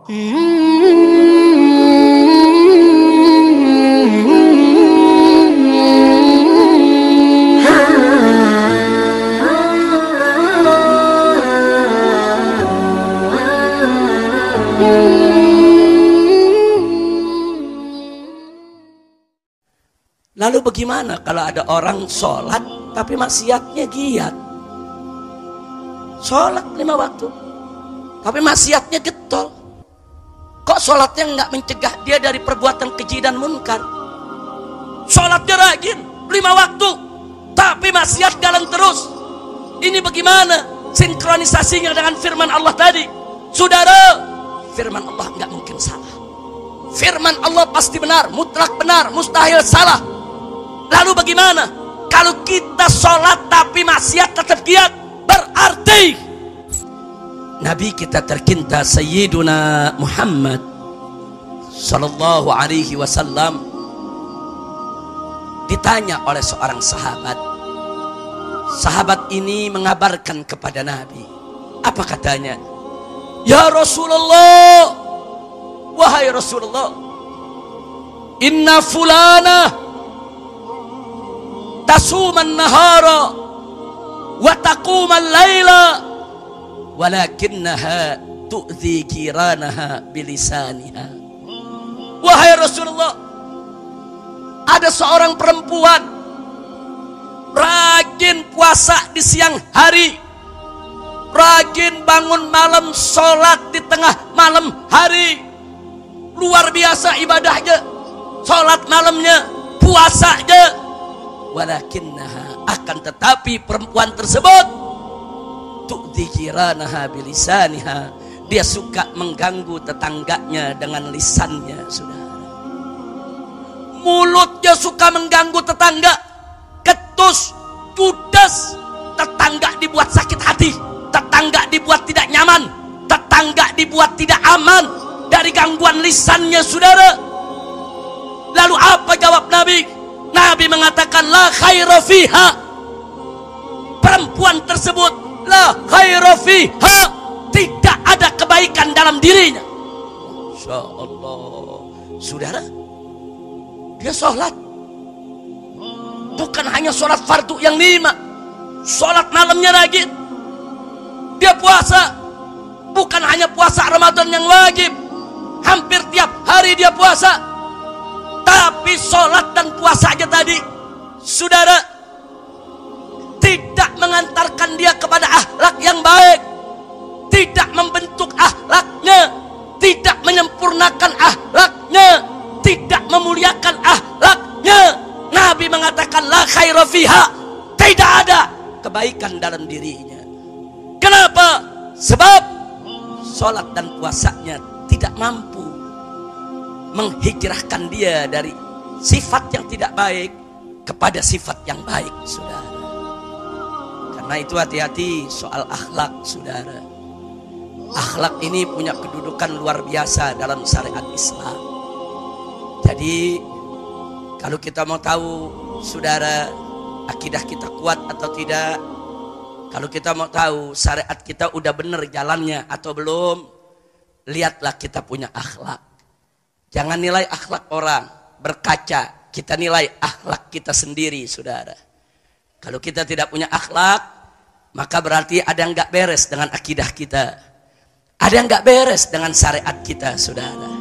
Lalu bagaimana kalau ada orang sholat tapi maksiatnya giat? Sholat 5 waktu tapi maksiatnya getol. Kok sholatnya nggak mencegah dia dari perbuatan keji dan munkar? Sholatnya rajin 5 waktu tapi maksiat jalan terus. Ini bagaimana sinkronisasinya dengan firman Allah tadi? Saudara, firman Allah nggak mungkin salah. Firman Allah pasti benar, mutlak benar, mustahil salah. Lalu bagaimana kalau kita sholat tapi maksiat tetap giat? Berarti Nabi kita tercinta Sayyiduna Muhammad Sallallahu Alaihi Wasallam ditanya oleh seorang sahabat. Sahabat ini mengabarkan kepada Nabi. Apa katanya? Ya Rasulullah, wahai Rasulullah, inna fulana tasuman nahara wa taquman laila walakinnaha tu'zi kiranaha bilisaniha. Wahai Rasulullah, ada seorang perempuan rajin puasa di siang hari, rajin bangun malam, sholat di tengah malam hari, luar biasa ibadahnya, sholat malamnya, puasanya. Walakinnaha, akan tetapi perempuan tersebut tu'dhi jiranaha bilisaniha, dia suka mengganggu tetangganya dengan lisannya. Saudara, mulutnya suka mengganggu tetangga, ketus, judes, tetangga dibuat sakit hati, tetangga dibuat tidak nyaman, tetangga dibuat tidak aman dari gangguan lisannya. Saudara, lalu apa jawab Nabi? Nabi mengatakan la khaira fiha, perempuan tersebut la khaira fiha, tidak ada kebaikan dalam dirinya. Masya Allah. Saudara, dia sholat, bukan hanya sholat fardu yang 5, sholat malamnya rajin. Dia puasa, bukan hanya puasa Ramadan yang wajib, hampir tiap hari dia puasa. Tapi sholat dan puasanya tadi, saudara, tidak mengantarkan dia kepada akhlak yang baik, tidak membentuk akhlaknya, tidak menyempurnakan akhlaknya, tidak memuliakan akhlaknya. Nabi mengatakan la khaira fiha, tidak ada kebaikan dalam dirinya. Kenapa? Sebab sholat dan puasanya tidak mampu menghijrahkan dia dari sifat yang tidak baik kepada sifat yang baik, saudara. Karena itu hati-hati soal akhlak, saudara. Akhlak ini punya kedudukan luar biasa dalam syariat Islam. Jadi kalau kita mau tahu, saudara, akidah kita kuat atau tidak, kalau kita mau tahu syariat kita udah bener jalannya atau belum, lihatlah kita punya akhlak. Jangan nilai akhlak orang, berkaca, kita nilai akhlak kita sendiri, saudara. Kalau kita tidak punya akhlak, maka berarti ada yang gak beres dengan akidah kita, ada yang gak beres dengan syariat kita, saudara.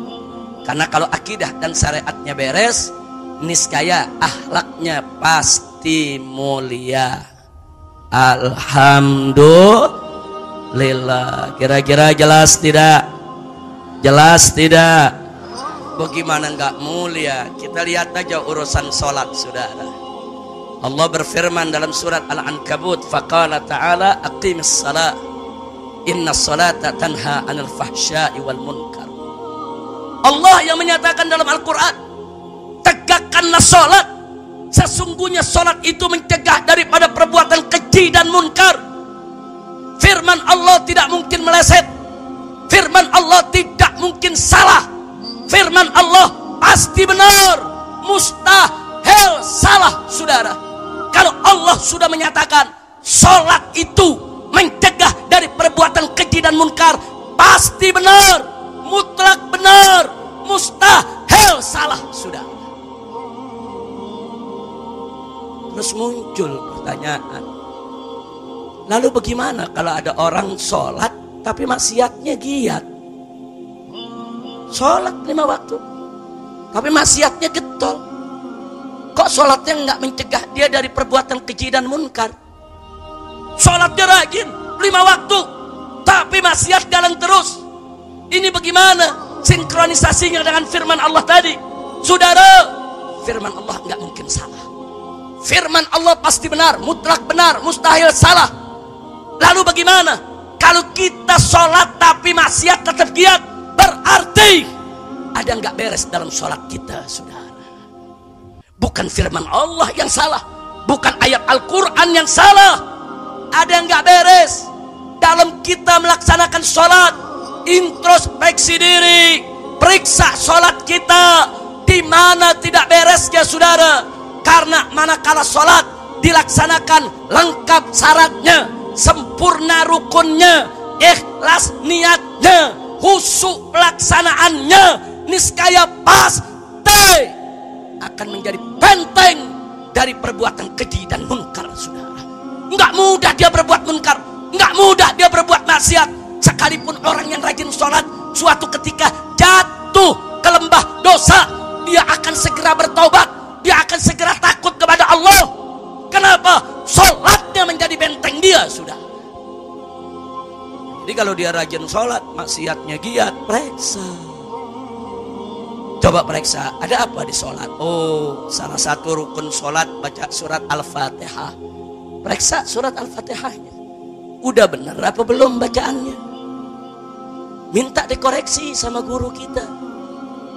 Karena kalau akidah dan syariatnya beres, niscaya akhlaknya pasti mulia. Alhamdulillah. Kira-kira jelas tidak? Jelas tidak? Bagaimana enggak mulia? Kita lihat aja urusan sholat, saudara. Allah berfirman dalam surat Al-Ankabut, faqala ta'ala aqimis salat inna salata tanha anil fahsya'i wal munkar. Allah yang menyatakan dalam Al-Quran, tegakkanlah sholat, sesungguhnya sholat itu mencegah daripada perbuatan keji dan munkar. Firman Allah tidak mungkin meleset, firman Allah tidak mungkin salah, firman Allah pasti benar, mustahil salah, saudara. Kalau Allah sudah menyatakan sholat itu mencegah dari perbuatan keji dan munkar, pasti benar, mutlak benar, mustahil salah, sudah. Terus muncul pertanyaan, lalu bagaimana kalau ada orang sholat tapi maksiatnya giat? Sholat 5 waktu tapi maksiatnya getol. Kok sholatnya nggak mencegah dia dari perbuatan keji dan munkar? Sholatnya rajin 5 waktu tapi maksiat jalan terus. Ini bagaimana sinkronisasinya dengan firman Allah tadi? Saudara, firman Allah nggak mungkin salah. Firman Allah pasti benar, mutlak benar, mustahil salah. Lalu bagaimana kalau kita sholat tapi maksiat tetap giat? Berarti ada nggak beres dalam sholat kita, saudara. Bukan firman Allah yang salah, bukan ayat Al-Quran yang salah. Ada yang nggak beres dalam kita melaksanakan sholat. Introspeksi diri, periksa sholat kita di mana tidak beresnya, saudara. Karena manakala sholat dilaksanakan lengkap syaratnya, sempurna rukunnya, ikhlas niatnya, khusyuk pelaksanaannya, niscaya pasti akan menjadi benteng dari perbuatan keji dan munkar, saudara. Enggak mudah dia berbuat munkar, enggak mudah dia berbuat maksiat. Sekalipun orang yang rajin sholat, suatu ketika jatuh ke lembah dosa, dia akan segera bertobat, dia akan segera takut kepada Allah. Kenapa? Sholatnya menjadi benteng dia, sudah. Jadi kalau dia rajin sholat, maksiatnya giat, periksa. Coba periksa, ada apa di sholat? Oh, salah satu rukun sholat baca surat Al-Fatihah. Periksa surat Al-Fatihahnya. Udah bener apa belum bacaannya? Minta dikoreksi sama guru kita.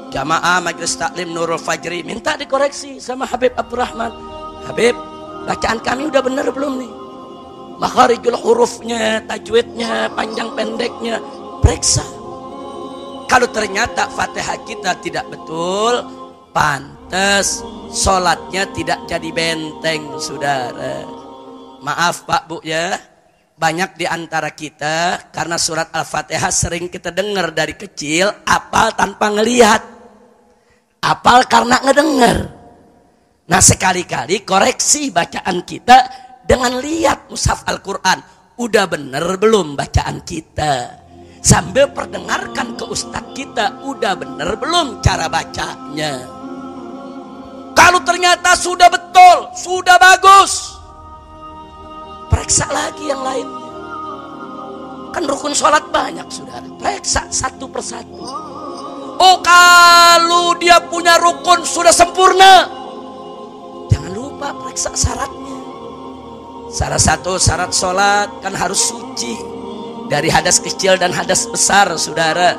Jamaah Majelis Taklim Nurul Fajri, minta dikoreksi sama Habib Abdurrahman. Habib, bacaan kami udah bener belum nih? Makharijul hurufnya, tajwidnya, panjang pendeknya, periksa. Kalau ternyata Fatihah kita tidak betul, pantas sholatnya tidak jadi benteng, saudara. Maaf Pak Bu ya, banyak di antara kita karena surat Al-Fatihah sering kita dengar dari kecil, apal tanpa ngelihat, apal karena ngedengar. Nah sekali-kali koreksi bacaan kita dengan lihat mushaf Al-Quran, udah bener belum bacaan kita? Sambil perdengarkan ke ustadz kita, udah bener belum cara bacanya? Kalau ternyata sudah betul, sudah bagus, periksa lagi yang lainnya. Kan rukun sholat banyak, saudara. Periksa satu persatu. Oh, kalau dia punya rukun sudah sempurna, jangan lupa periksa syaratnya. Salah satu syarat sholat kan harus suci dari hadas kecil dan hadas besar, saudara.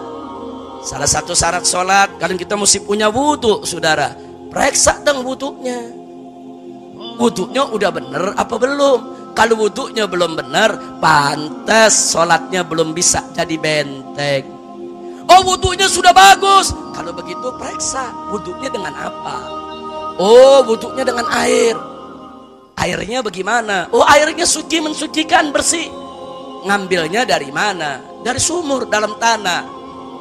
Salah satu syarat sholat kadang kita mesti punya wudhu, saudara. Periksa dong wudhunya. Wudhunya udah bener apa belum? Kalau wudhunya belum bener, pantas sholatnya belum bisa jadi benteng. Oh, wudhunya sudah bagus. Kalau begitu periksa wudhunya dengan apa? Oh, wudhunya dengan air. Airnya bagaimana? Oh, airnya suci, mensucikan, bersih. Ngambilnya dari mana? Dari sumur dalam tanah.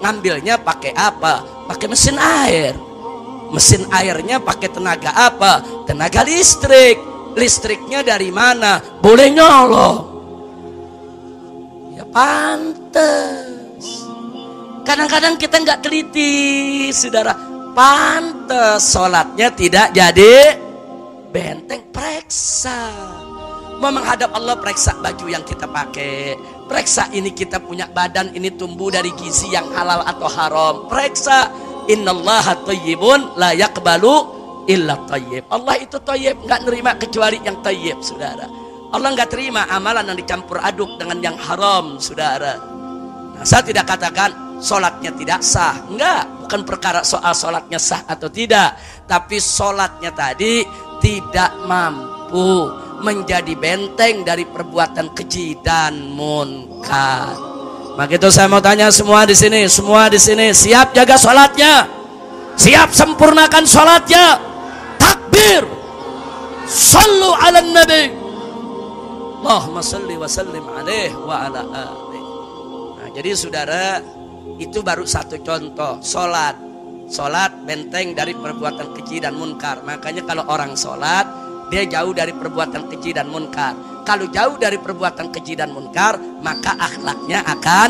Ngambilnya pakai apa? Pakai mesin air. Mesin airnya pakai tenaga apa? Tenaga listrik. Listriknya dari mana? Boleh nyolong. Ya pantes. Kadang-kadang kita nggak teliti, saudara. Pantes sholatnya tidak jadi benteng. Periksa. Mau menghadap Allah, periksa baju yang kita pakai. Periksa ini kita punya badan ini tumbuh dari gizi yang halal atau haram. Periksa. Innallaha thayyibun la yaqbalu illa thayyib. Allah itu thayyib, enggak nerima kecuali yang thayyib, saudara. Allah enggak terima amalan yang dicampur aduk dengan yang haram, saudara. Nah, saya tidak katakan sholatnya tidak sah, enggak, bukan perkara soal sholatnya sah atau tidak, tapi sholatnya tadi tidak mampu menjadi benteng dari perbuatan keji dan munkar. Maka itu saya mau tanya semua di sini siap jaga sholatnya, siap sempurnakan sholatnya. Takbir, sallu ala nabi, Allahumma salli wa sallim alaih wa ala alih. Nah, jadi saudara, Itu baru satu contoh. Sholat benteng dari perbuatan keji dan munkar. Makanya kalau orang sholat, dia jauh dari perbuatan keji dan munkar. Kalau jauh dari perbuatan keji dan munkar, maka akhlaknya akan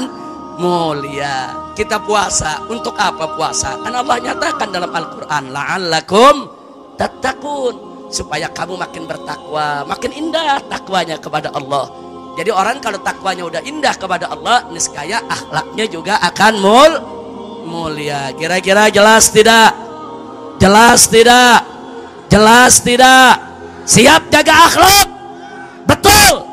mulia. Kita puasa, untuk apa puasa? Kan Allah nyatakan dalam Al-Quran, la'allakum tattaqun, supaya kamu makin bertakwa, makin indah takwanya kepada Allah. Jadi orang kalau takwanya udah indah kepada Allah, niscaya akhlaknya juga akan mulia. Kira-kira jelas tidak? Jelas tidak? Jelas tidak? Siap jaga akhlak? Betul.